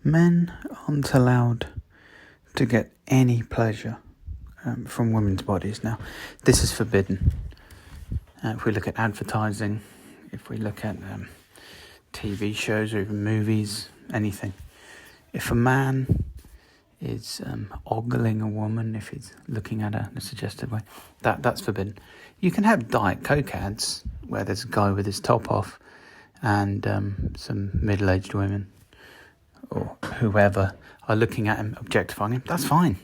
Men aren't allowed to get any pleasure from women's bodies. Now, this is forbidden. If we look at advertising, if we look at TV shows or even movies, anything. If a man is ogling a woman, if he's looking at her in a suggestive way, that's forbidden. You can have Diet Coke ads where there's a guy with his top off and some middle-aged women or whoever are looking at him, objectifying him. That's fine.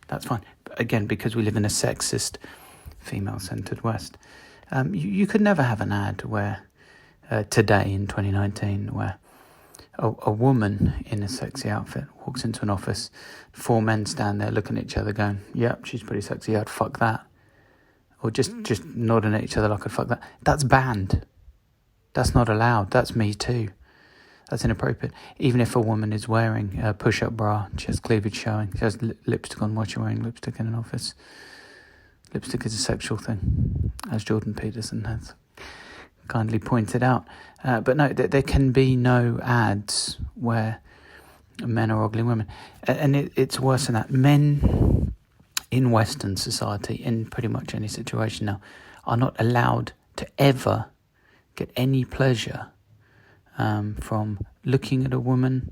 That's fine. But again, because we live in a sexist, female-centered West, you could never have an ad where today in 2019 where a woman in a sexy outfit walks into an office, 4 men stand there looking at each other going, yep, she's pretty sexy, I'd fuck that. Or just nodding at each other like I'd fuck that. That's banned. That's not allowed. That's Me Too. That's inappropriate. Even if a woman is wearing a push-up bra, she has cleavage showing, she has lipstick on while she's wearing lipstick in an office. Lipstick is a sexual thing, as Jordan Peterson has kindly pointed out. But no, there can be no ads where men are ogling women. And it's worse than that. Men in Western society, in pretty much any situation now, are not allowed to ever get any pleasure from looking at a woman,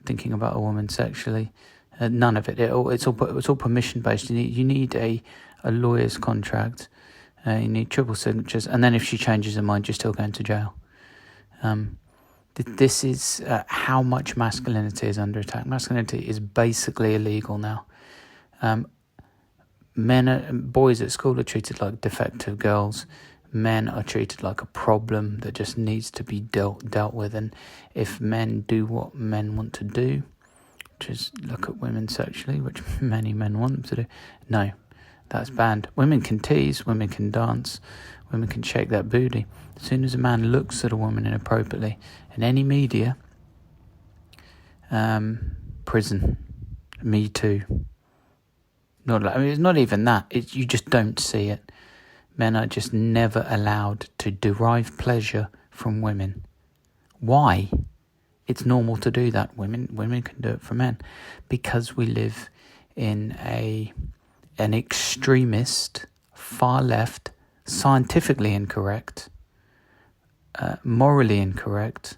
thinking about a woman sexually. None of it. It's all permission based. You need a lawyer's contract. You need triple signatures, and then if she changes her mind, you're still going to jail. This is how much masculinity is under attack. Masculinity is basically illegal now. Boys at school are treated like defective girls. Men are treated like a problem that just needs to be dealt with. And if men do what men want to do, which is look at women sexually, which many men want them to do, no, that's banned. Women can tease, women can dance, women can shake that booty. As soon as a man looks at a woman inappropriately in any media, prison, Me Too. It's not even that. You just don't see it. Men are just never allowed to derive pleasure from women. Why? It's normal to do that. Women can do it for men, because we live in an extremist, far left, scientifically incorrect, morally incorrect,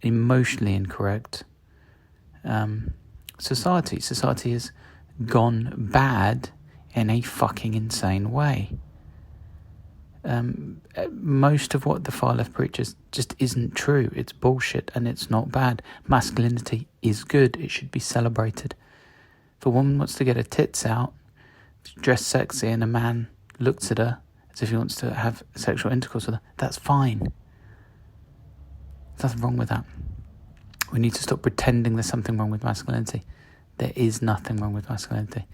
emotionally incorrect society. Society has gone bad in a fucking insane way. Most of what the far left preaches just isn't true. It's bullshit and it's not bad. Masculinity is good. It should be celebrated. If a woman wants to get her tits out, dress sexy, and a man looks at her as if he wants to have sexual intercourse with her, that's fine. There's nothing wrong with that. We need to stop pretending there's something wrong with masculinity. There is nothing wrong with masculinity.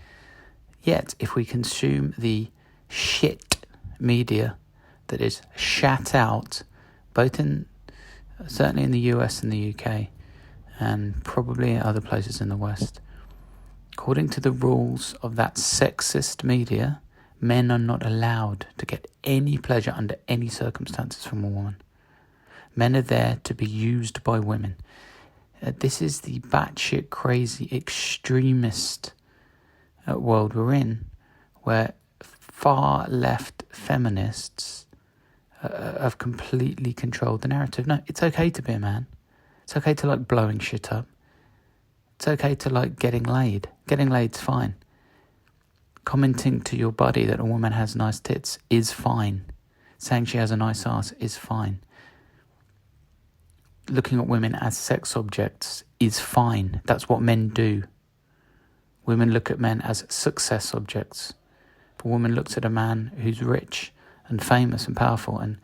Yet, if we consume the shit media that is shat out, certainly in the US and the UK, and probably in other places in the West, according to the rules of that sexist media, men are not allowed to get any pleasure under any circumstances from a woman. Men are there to be used by women. This is the batshit crazy extremist world we're in, where far left feminists have completely controlled the narrative. No, it's okay to be a man. It's okay to like blowing shit up. It's okay to like getting laid. Getting laid's fine. Commenting to your buddy that a woman has nice tits is fine. Saying she has a nice ass is fine. Looking at women as sex objects is fine. That's what men do. Women look at men as success objects. If a woman looks at a man who's rich and famous and powerful and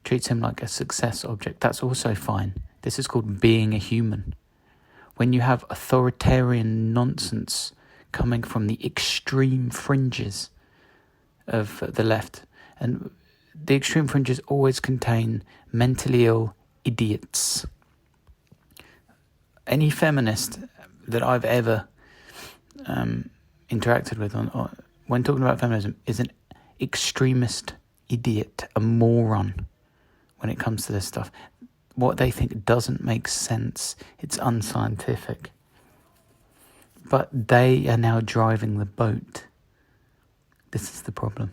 treats him like a success object, that's also fine. This is called being a human. When you have authoritarian nonsense coming from the extreme fringes of the left, and the extreme fringes always contain mentally ill idiots. Any feminist that I've ever interacted with when talking about feminism is an extremist idiot, a moron when it comes to this stuff. what they think doesn't make sense. It's unscientific. But they are now driving the boat. This is the problem.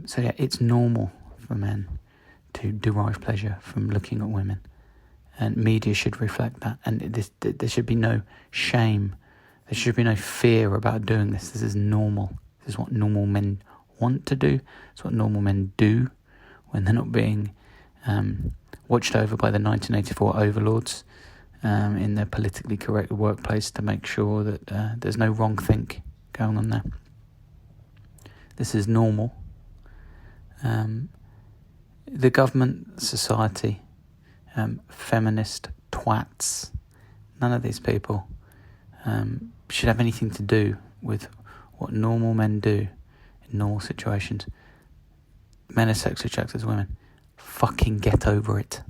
So yeah, it's normal for men to derive pleasure from looking at women. And media should reflect that. And there should be no shame. There should be no fear about doing this. This is normal. This is what normal men want to do. It's what normal men do when they're not being watched over by the 1984 overlords in their politically correct workplace to make sure that there's no wrong think going on there. This is normal. The government, society, feminist twats, none of these people should have anything to do with what normal men do in normal situations. Men are sexually attracted to women. Fucking get over it.